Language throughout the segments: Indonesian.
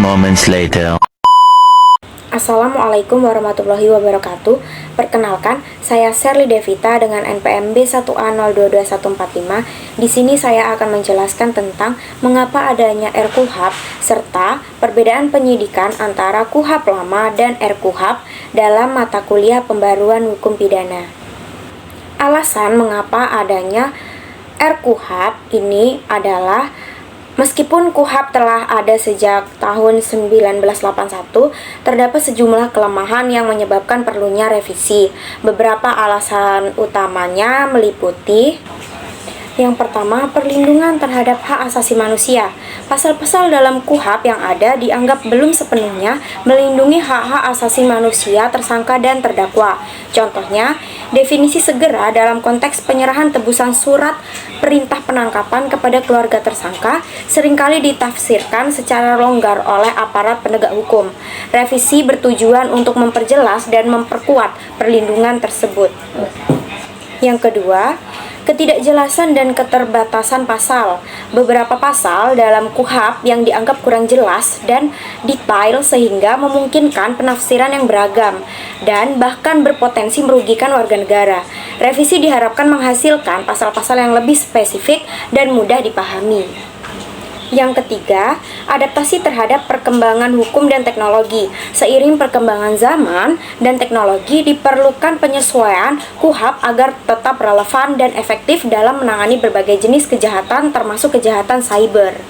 moments later. Assalamualaikum warahmatullahi wabarakatuh. Perkenalkan, saya Sherly Devita dengan NPM B1A022145. Di sini saya akan menjelaskan tentang mengapa adanya RKUHP serta perbedaan penyidikan antara KUHP lama dan RKUHP dalam mata kuliah pembaruan hukum pidana. Alasan mengapa adanya RKUHP ini adalah meskipun KUHP telah ada sejak tahun 1981, terdapat sejumlah kelemahan yang menyebabkan perlunya revisi. Beberapa alasan utamanya meliputi: yang pertama, perlindungan terhadap hak asasi manusia. Pasal-pasal dalam KUHP yang ada dianggap belum sepenuhnya melindungi hak-hak asasi manusia tersangka dan terdakwa. Contohnya, definisi segera dalam konteks penyerahan tebusan surat perintah penangkapan kepada keluarga tersangka seringkali ditafsirkan secara longgar oleh aparat penegak hukum. Revisi bertujuan untuk memperjelas dan memperkuat perlindungan tersebut. Yang kedua, ketidakjelasan dan keterbatasan pasal. Beberapa pasal dalam KUHP yang dianggap kurang jelas dan detail sehingga memungkinkan penafsiran yang beragam dan bahkan berpotensi merugikan warga negara. Revisi diharapkan menghasilkan pasal-pasal yang lebih spesifik dan mudah dipahami. Yang ketiga, adaptasi terhadap perkembangan hukum dan teknologi. Seiring perkembangan zaman dan teknologi, diperlukan penyesuaian KUHP agar tetap relevan dan efektif dalam menangani berbagai jenis kejahatan termasuk kejahatan cyber.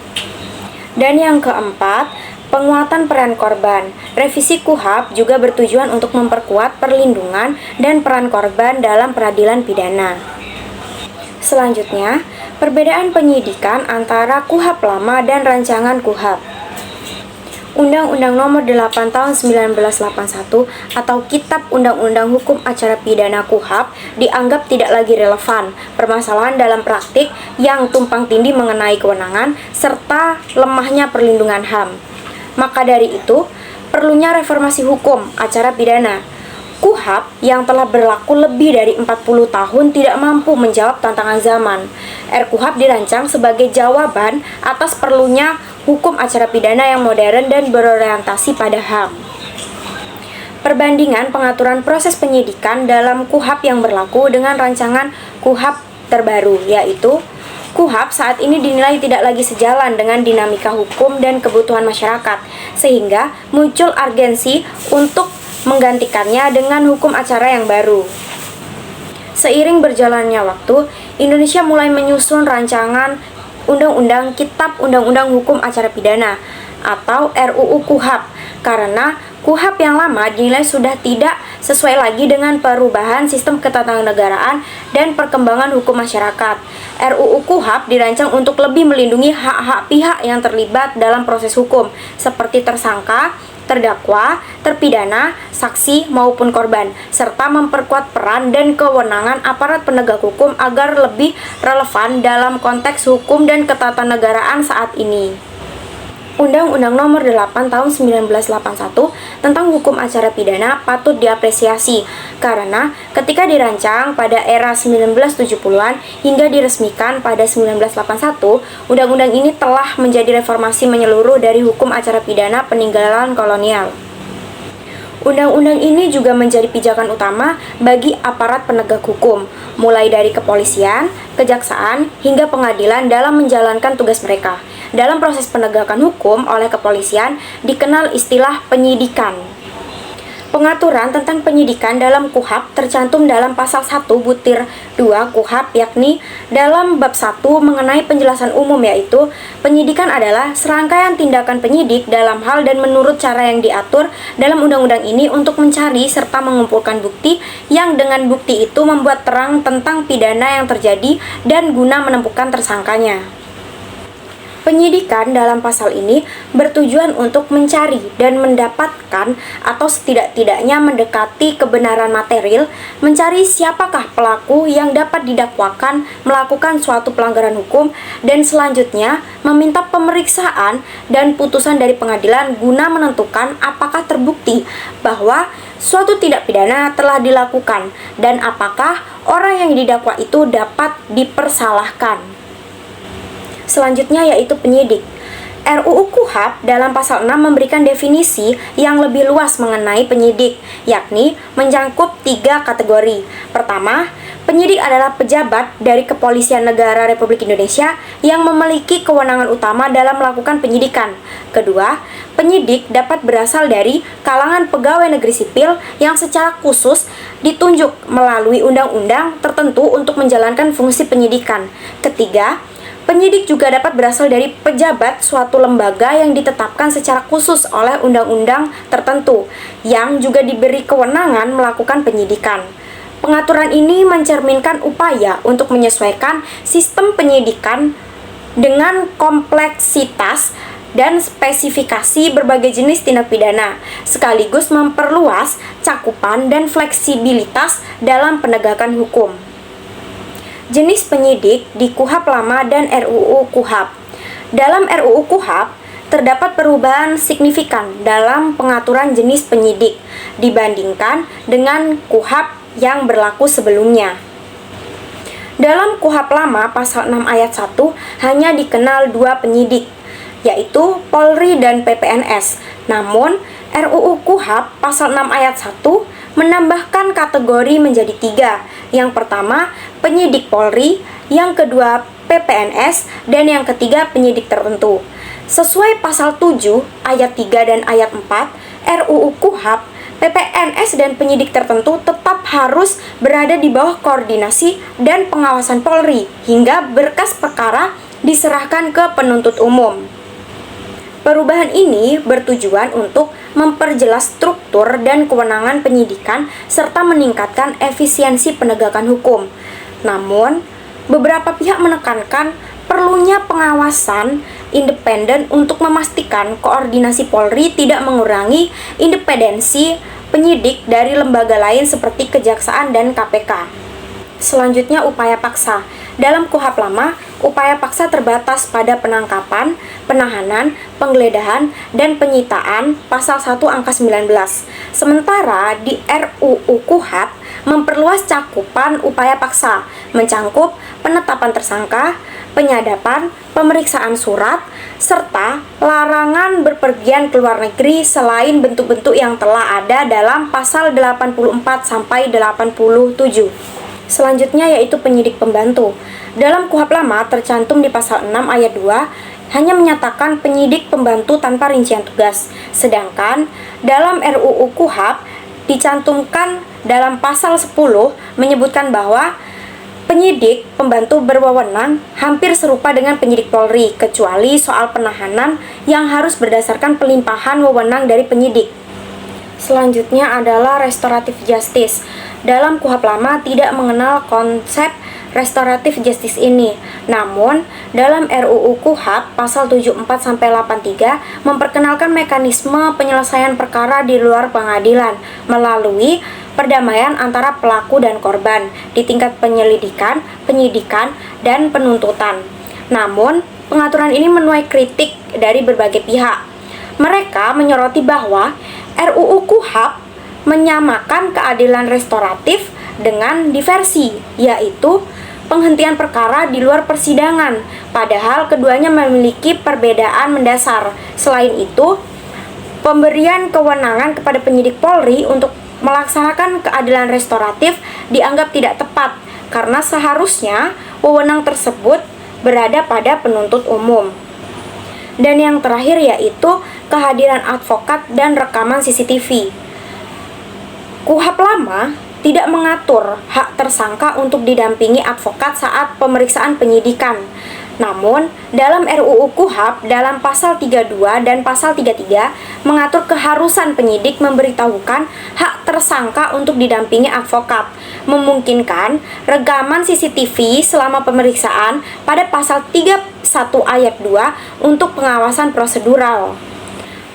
Dan yang keempat, penguatan peran korban. Revisi KUHP juga bertujuan untuk memperkuat perlindungan dan peran korban dalam peradilan pidana. Selanjutnya, perbedaan penyidikan antara KUHP lama dan rancangan KUHP. Undang-Undang Nomor 8 Tahun 1981 atau Kitab Undang-Undang Hukum Acara Pidana KUHP dianggap tidak lagi relevan. Permasalahan dalam praktik yang tumpang tindih mengenai kewenangan serta lemahnya perlindungan HAM. Maka dari itu, perlunya reformasi hukum acara pidana. KUHP yang telah berlaku lebih dari 40 tahun tidak mampu menjawab tantangan zaman. RKUHP dirancang sebagai jawaban atas perlunya hukum acara pidana yang modern dan berorientasi pada HAM. Perbandingan pengaturan proses penyidikan dalam KUHP yang berlaku dengan rancangan KUHP terbaru, yaitu KUHP saat ini dinilai tidak lagi sejalan dengan dinamika hukum dan kebutuhan masyarakat, sehingga muncul urgensi untuk menggantikannya dengan hukum acara yang baru. Seiring berjalannya waktu, Indonesia mulai menyusun rancangan Undang-Undang Kitab Undang-Undang Hukum Acara Pidana atau RUU KUHP karena KUHP yang lama dinilai sudah tidak sesuai lagi dengan perubahan sistem ketatanegaraan dan perkembangan hukum masyarakat. RUU KUHP dirancang untuk lebih melindungi hak-hak pihak yang terlibat dalam proses hukum seperti tersangka, terdakwa, terpidana, saksi, maupun korban, serta memperkuat peran dan kewenangan aparat penegak hukum agar lebih relevan dalam konteks hukum dan ketatanegaraan saat ini. Undang-Undang Nomor 8 Tahun 1981 tentang hukum acara pidana patut diapresiasi karena ketika dirancang pada era 1970-an hingga diresmikan pada 1981, undang-undang ini telah menjadi reformasi menyeluruh dari hukum acara pidana peninggalan kolonial. Undang-undang ini juga menjadi pijakan utama bagi aparat penegak hukum, mulai dari kepolisian, kejaksaan, hingga pengadilan dalam menjalankan tugas mereka. Dalam proses penegakan hukum oleh kepolisian dikenal istilah penyidikan. Pengaturan tentang penyidikan dalam KUHP tercantum dalam pasal 1 butir 2 KUHP, yakni dalam bab 1 mengenai penjelasan umum, yaitu penyidikan adalah serangkaian tindakan penyidik dalam hal dan menurut cara yang diatur dalam undang-undang ini untuk mencari serta mengumpulkan bukti yang dengan bukti itu membuat terang tentang pidana yang terjadi dan guna menemukan tersangkanya. Penyidikan dalam pasal ini bertujuan untuk mencari dan mendapatkan atau setidak-tidaknya mendekati kebenaran material, mencari siapakah pelaku yang dapat didakwakan melakukan suatu pelanggaran hukum, dan selanjutnya meminta pemeriksaan dan putusan dari pengadilan guna menentukan apakah terbukti bahwa suatu tindak pidana telah dilakukan dan apakah orang yang didakwa itu dapat dipersalahkan. Selanjutnya yaitu penyidik. RUU KUHP dalam pasal 6 memberikan definisi yang lebih luas mengenai penyidik, yakni mencangkup 3 kategori. Pertama, penyidik adalah pejabat dari Kepolisian Negara Republik Indonesia yang memiliki kewenangan utama dalam melakukan penyidikan. Kedua, penyidik dapat berasal dari kalangan pegawai negeri sipil yang secara khusus ditunjuk melalui undang-undang tertentu untuk menjalankan fungsi penyidikan. Ketiga, penyidik juga dapat berasal dari pejabat suatu lembaga yang ditetapkan secara khusus oleh undang-undang tertentu, yang juga diberi kewenangan melakukan penyidikan. Pengaturan ini mencerminkan upaya untuk menyesuaikan sistem penyidikan dengan kompleksitas dan spesifikasi berbagai jenis tindak pidana, sekaligus memperluas cakupan dan fleksibilitas dalam penegakan hukum. Jenis penyidik di KUHP lama dan RUU KUHP. Dalam RUU KUHP, terdapat perubahan signifikan dalam pengaturan jenis penyidik dibandingkan dengan KUHP yang berlaku sebelumnya. Dalam KUHP lama, pasal 6 ayat 1 hanya dikenal 2 penyidik, yaitu Polri dan PPNS. Namun, RUU KUHP pasal 6 ayat 1 menambahkan kategori menjadi 3. Yang pertama, penyidik Polri, yang kedua PPNS, dan yang ketiga penyidik tertentu. Sesuai pasal 7 ayat 3 dan ayat 4 RUU KUHP, PPNS dan penyidik tertentu tetap harus berada di bawah koordinasi dan pengawasan Polri hingga berkas perkara diserahkan ke penuntut umum. Perubahan ini bertujuan untuk memperjelas struktur dan kewenangan penyidikan serta meningkatkan efisiensi penegakan hukum. Namun, beberapa pihak menekankan perlunya pengawasan independen untuk memastikan koordinasi Polri tidak mengurangi independensi penyidik dari lembaga lain seperti Kejaksaan dan KPK. Selanjutnya, upaya paksa. Dalam KUHP lama, upaya paksa terbatas pada penangkapan, penahanan, penggeledahan, dan penyitaan pasal 1 angka 19. Sementara di RUU KUHP memperluas cakupan upaya paksa, mencangkup penetapan tersangka, penyadapan, pemeriksaan surat, serta larangan berpergian ke luar negeri selain bentuk-bentuk yang telah ada dalam pasal 84 sampai 87. Selanjutnya yaitu penyidik pembantu. Dalam KUHP lama tercantum di pasal 6 ayat 2 hanya menyatakan penyidik pembantu tanpa rincian tugas. Sedangkan dalam RUU KUHP dicantumkan dalam pasal 10 menyebutkan bahwa penyidik pembantu berwenang hampir serupa dengan penyidik Polri, kecuali soal penahanan yang harus berdasarkan pelimpahan wewenang dari penyidik. Selanjutnya adalah restoratif justice. Dalam KUHP lama tidak mengenal konsep restoratif justice ini. Namun, dalam RUU KUHP pasal 74-83 memperkenalkan mekanisme penyelesaian perkara di luar pengadilan melalui perdamaian antara pelaku dan korban di tingkat penyelidikan, penyidikan, dan penuntutan. Namun, pengaturan ini menuai kritik dari berbagai pihak. Mereka menyoroti bahwa RUU KUHP menyamakan keadilan restoratif dengan diversi, yaitu penghentian perkara di luar persidangan, padahal keduanya memiliki perbedaan mendasar. Selain itu, pemberian kewenangan kepada penyidik Polri untuk melaksanakan keadilan restoratif dianggap tidak tepat, karena seharusnya wewenang tersebut berada pada penuntut umum. Dan yang terakhir yaitu kehadiran advokat dan rekaman CCTV. KUHP lama tidak mengatur hak tersangka untuk didampingi advokat saat pemeriksaan penyidikan. Namun, dalam RUU KUHP dalam pasal 32 dan pasal 33 mengatur keharusan penyidik memberitahukan hak tersangka untuk didampingi advokat, memungkinkan rekaman CCTV selama pemeriksaan pada pasal 31 ayat 2 untuk pengawasan prosedural.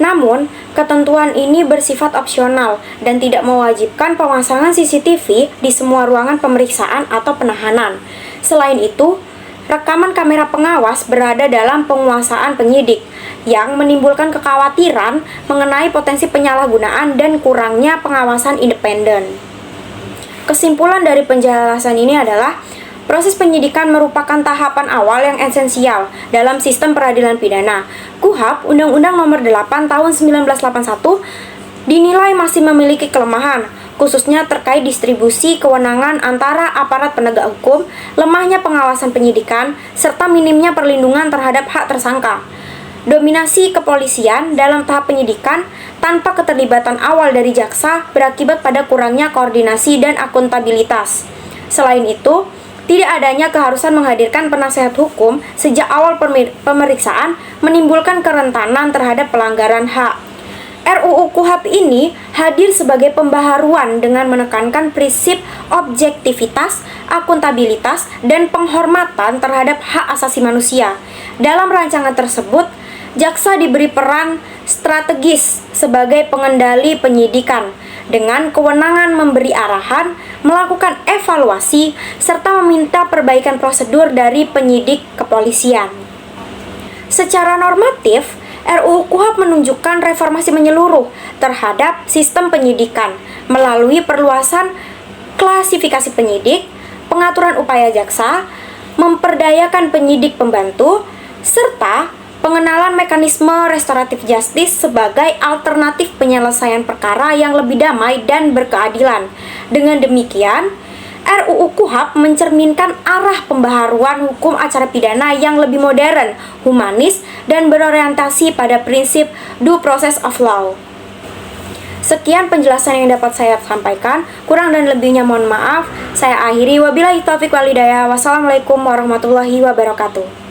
Namun, ketentuan ini bersifat opsional dan tidak mewajibkan pemasangan CCTV di semua ruangan pemeriksaan atau penahanan. Selain itu, rekaman kamera pengawas berada dalam penguasaan penyidik yang menimbulkan kekhawatiran mengenai potensi penyalahgunaan dan kurangnya pengawasan independen. Kesimpulan dari penjelasan ini adalah Proses penyidikan merupakan tahapan awal yang esensial dalam sistem peradilan pidana. KUHP Undang-Undang Nomor 8 Tahun 1981 dinilai masih memiliki kelemahan, khususnya terkait distribusi kewenangan antara aparat penegak hukum, lemahnya pengawasan penyidikan, serta minimnya perlindungan terhadap hak tersangka. Dominasi kepolisian dalam tahap penyidikan tanpa keterlibatan awal dari jaksa berakibat pada kurangnya koordinasi dan akuntabilitas. Selain itu, tidak adanya keharusan menghadirkan penasehat hukum sejak awal pemeriksaan menimbulkan kerentanan terhadap pelanggaran hak. RUU KUHP ini hadir sebagai pembaharuan dengan menekankan prinsip objektivitas, akuntabilitas, dan penghormatan terhadap hak asasi manusia. Dalam rancangan tersebut, jaksa diberi peran strategis sebagai pengendali penyidikan dengan kewenangan memberi arahan, melakukan evaluasi, serta meminta perbaikan prosedur dari penyidik kepolisian. Secara normatif, RUU KUHP menunjukkan reformasi menyeluruh terhadap sistem penyidikan melalui perluasan klasifikasi penyidik, pengaturan upaya jaksa, memperdayakan penyidik pembantu, serta pengenalan mekanisme restoratif justice sebagai alternatif penyelesaian perkara yang lebih damai dan berkeadilan. Dengan demikian, RUU KUHP mencerminkan arah pembaharuan hukum acara pidana yang lebih modern, humanis, dan berorientasi pada prinsip due process of law. Sekian penjelasan yang dapat saya sampaikan. Kurang dan lebihnya mohon maaf. Saya akhiri. Wabillahi taufiq wal hidayah. Wassalamualaikum warahmatullahi wabarakatuh.